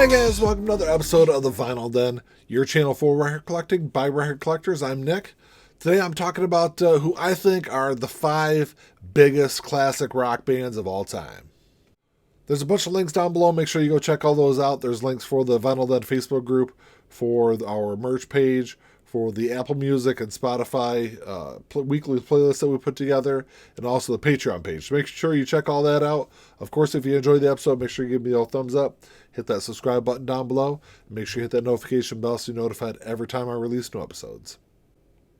Hey guys, welcome to another episode of the Vinyl Den, your channel for record collecting by record collectors. I'm Nick. Today I'm talking about who I think are the 5 biggest classic rock bands of all time. There's a bunch of links down below. Make sure you go check all those out. There's links for the Vinyl Den Facebook group, for our merch page, for the Apple Music and Spotify weekly playlist that we put together, and also the Patreon page. So make sure you check all that out. Of course, if you enjoyed the episode, make sure you give me a thumbs up. Hit that subscribe button down below. And make sure you hit that notification bell so you're notified every time I release new episodes.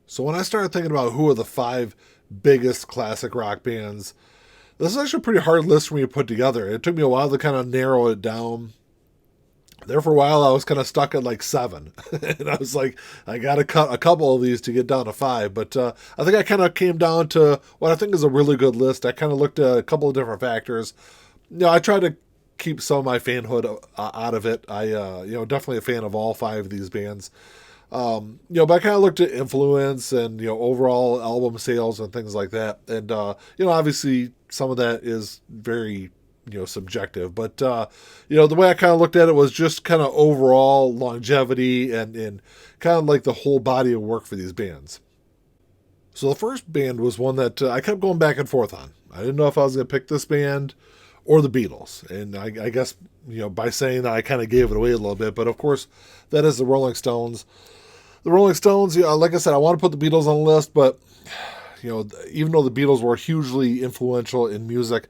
So when I started thinking about who are the 5 biggest classic rock bands, this is actually a pretty hard list for me to put together. It took me a while to kind of narrow it down. There for a while, I was kind of stuck at like 7. And I was like, I got to cut a couple of these to get down to 5. But I think I kind of came down to what I think is a really good list. I kind of looked at a couple of different factors. I tried to keep some of my fanhood out of it. I, definitely a fan of all 5 of these bands. But I kind of looked at influence and, overall album sales and things like that. And, obviously some of that is very, subjective. But, the way I kind of looked at it was just kind of overall longevity and kind of like the whole body of work for these bands. So the first band was one that I kept going back and forth on. I didn't know if I was going to pick this band or the Beatles. And I guess, by saying that, I kind of gave it away a little bit. But of course, that is the Rolling Stones. The Rolling Stones, like I said, I want to put the Beatles on the list, but, even though the Beatles were hugely influential in music,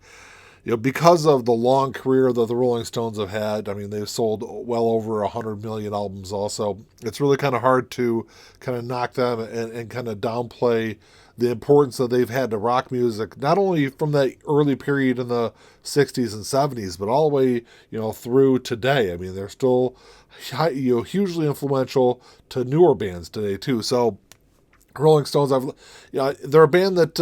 because of the long career that the Rolling Stones have had, I mean, they've sold well over 100 million albums also. It's really kind of hard to kind of knock them and kind of downplay the importance that they've had to rock music, not only from that early period in the 60s and 70s, but all the way, through today. I mean, they're still, hugely influential to newer bands today too. So Rolling Stones, they're a band that,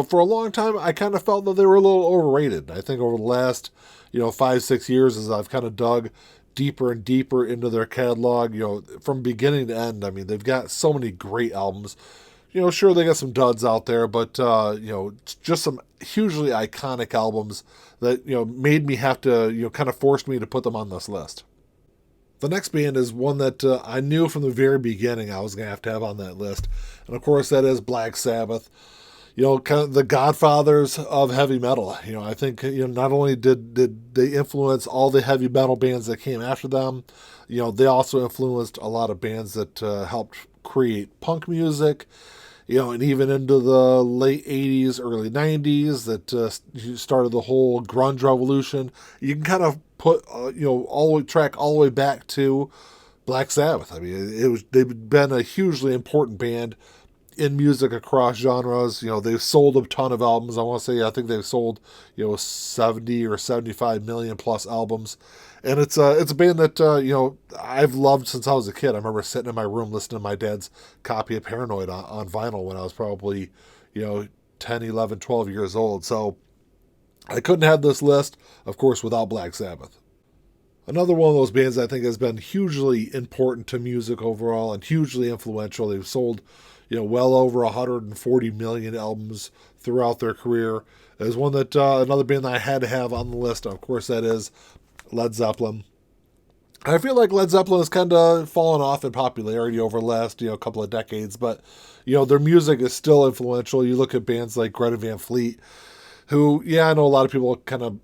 for a long time, I kind of felt that they were a little overrated. I think over the last, 5-6 years, as I've kind of dug deeper and deeper into their catalog, from beginning to end, I mean, they've got so many great albums. Sure, they got some duds out there, but, just some hugely iconic albums that, made me have to, kind of forced me to put them on this list. The next band is one that I knew from the very beginning I was going to have on that list. And, of course, that is Black Sabbath. Kind of the godfathers of heavy metal. I think, not only did they influence all the heavy metal bands that came after them, they also influenced a lot of bands that helped create punk music, and even into the late 80s, early 90s that started the whole grunge revolution. You can kind of put, track all the way back to Black Sabbath. I mean, they've been a hugely important band in music across genres. They've sold a ton of albums. I think they've sold, 70 or 75 million plus albums. And it's a band that, I've loved since I was a kid. I remember sitting in my room listening to my dad's copy of Paranoid on vinyl when I was probably, 10, 11, 12 years old. So I couldn't have this list, of course, without Black Sabbath. Another one of those bands I think has been hugely important to music overall and hugely influential. They've sold, well over 140 million albums throughout their career. Is one that another band that I had to have on the list. Of course, that is Led Zeppelin. I feel like Led Zeppelin has kind of fallen off in popularity over the last, couple of decades, but, their music is still influential. You look at bands like Greta Van Fleet, who, I know a lot of people kind of,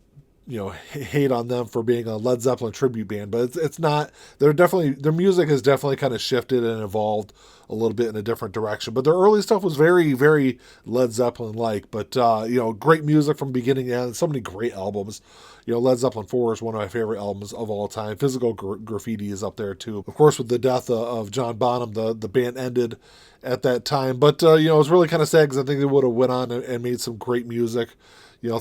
hate on them for being a Led Zeppelin tribute band, but it's not. Their music has definitely kind of shifted and evolved a little bit in a different direction. But their early stuff was very, very Led Zeppelin-like. But great music from beginning to end. So many great albums. Led Zeppelin 4 is one of my favorite albums of all time. Physical Graffiti is up there too. Of course, with the death of John Bonham, the band ended at that time. But it was really kind of sad because I think they would have went on and made some great music,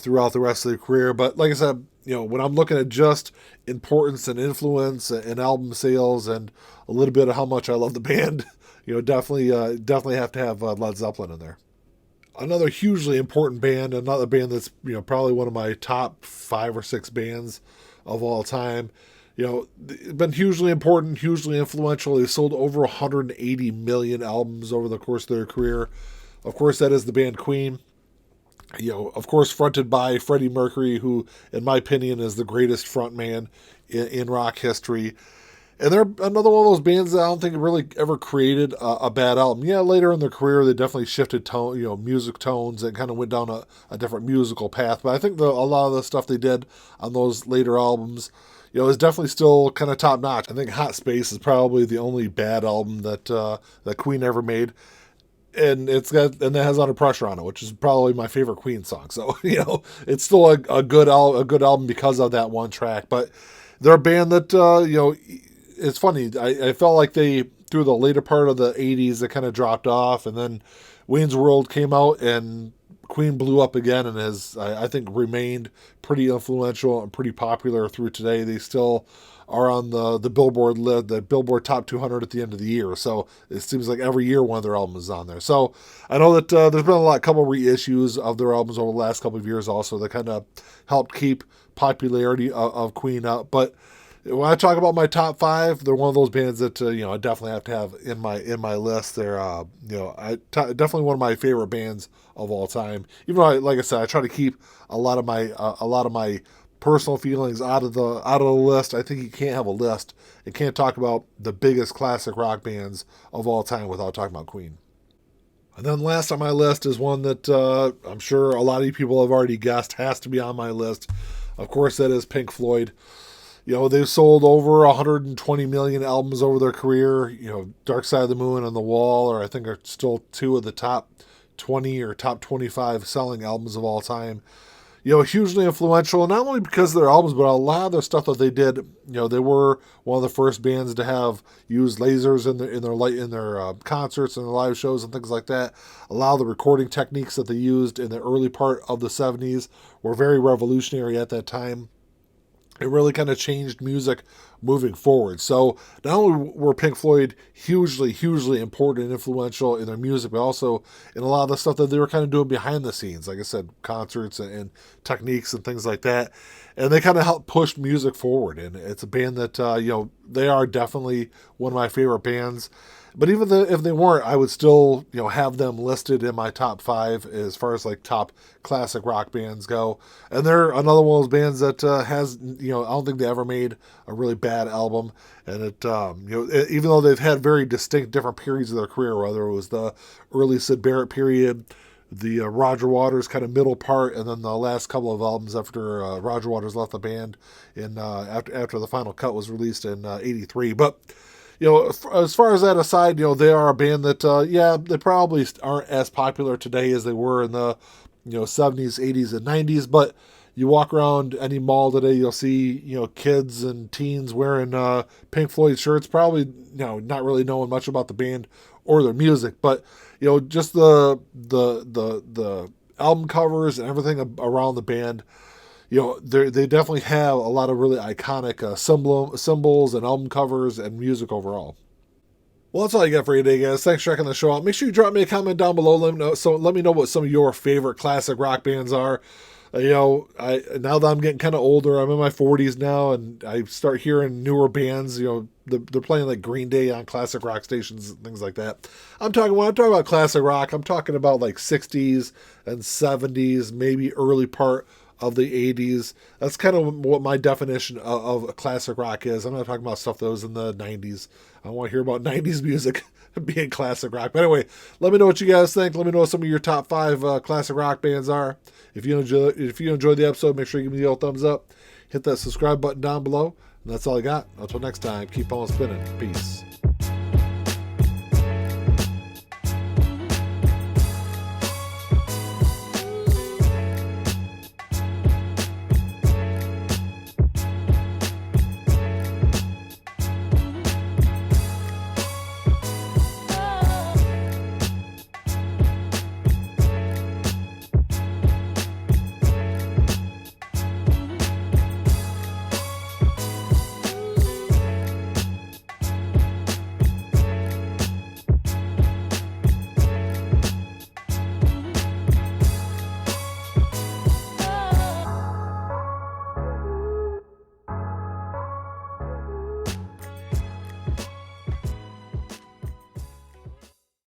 throughout the rest of their career. But like I said, when I'm looking at just importance and influence and album sales and a little bit of how much I love the band, definitely have to have Led Zeppelin in there. Another hugely important band, another band that's, probably one of my top 5 or 6 bands of all time. Been hugely important, hugely influential. They've sold over 180 million albums over the course of their career. Of course, that is the band Queen. Of course, fronted by Freddie Mercury, who, in my opinion, is the greatest frontman in rock history. And they're another one of those bands that I don't think really ever created a bad album. Yeah, later in their career, they definitely shifted tone, music tones, and kind of went down a different musical path. But I think a lot of the stuff they did on those later albums, is definitely still kind of top notch. I think Hot Space is probably the only bad album that Queen ever made, and that has Under Pressure on it, which is probably my favorite Queen song. So it's still a good album because of that one track. But they're a band that it's funny. I felt like they, through the later part of the 80s, they kind of dropped off, and then Wayne's World came out, and Queen blew up again, and has, I think, remained pretty influential and pretty popular through today. They still are on the Billboard list, the Billboard Top 200 at the end of the year. So it seems like every year one of their albums is on there. So I know that there's been a couple reissues of their albums over the last couple of years also that kind of helped keep popularity of Queen up. But when I talk about my top five, they're one of those bands that I definitely have to have in my list. They're definitely one of my favorite bands of all time. Even though, like I said, I try to keep a lot of my personal feelings out of the list. I think you can't have a list. You can't talk about the biggest classic rock bands of all time without talking about Queen. And then last on my list is one that I'm sure a lot of you people have already guessed has to be on my list. Of course, that is Pink Floyd. They've sold over 120 million albums over their career. Dark Side of the Moon and The Wall I think are still two of the top 20 or top 25 selling albums of all time. Hugely influential, not only because of their albums, but a lot of the stuff that they did. They were one of the first bands to have used lasers in their concerts and their live shows and things like that. A lot of the recording techniques that they used in the early part of the 70s were very revolutionary at that time. It really kind of changed music moving forward. So not only were Pink Floyd hugely, hugely important and influential in their music, but also in a lot of the stuff that they were kind of doing behind the scenes. Like I said, concerts and techniques and things like that. And they kind of helped push music forward. And it's a band that, they are definitely one of my favorite bands. But even if they weren't, I would still, have them listed in my top five as far as like top classic rock bands go. And they're another one of those bands that has, I don't think they ever made a really bad album. And even though they've had very distinct different periods of their career, whether it was the early Syd Barrett period, the Roger Waters kind of middle part, and then the last couple of albums after Roger Waters left the band after the final cut was released in '83. But as far as that aside, they are a band that, they probably aren't as popular today as they were in the, 70s, 80s, and 90s. But you walk around any mall today, you'll see, kids and teens wearing Pink Floyd shirts, probably, not really knowing much about the band or their music. But, just the album covers and everything around the band, they definitely have a lot of really iconic symbols and album covers and music overall. Well, that's all I got for you today, guys. Thanks for checking the show out. Make sure you drop me a comment down below. Let me know what some of your favorite classic rock bands are. Now that I'm getting kind of older, I'm in my 40s now, and I start hearing newer bands. They're playing like Green Day on classic rock stations and things like that. When I'm talking about classic rock, I'm talking about like 60s and 70s, maybe early part of the 80s. That's kind of what my definition of a classic rock is. I'm not talking about stuff that was in the 90s. I don't want to hear about 90s music being classic rock. But anyway, let me know what you guys think. Let me know what some of your top five classic rock bands are. If you enjoyed the episode, make sure you give me the old thumbs up. Hit that subscribe button down below. And that's all I got. Until next time, keep on spinning. Peace.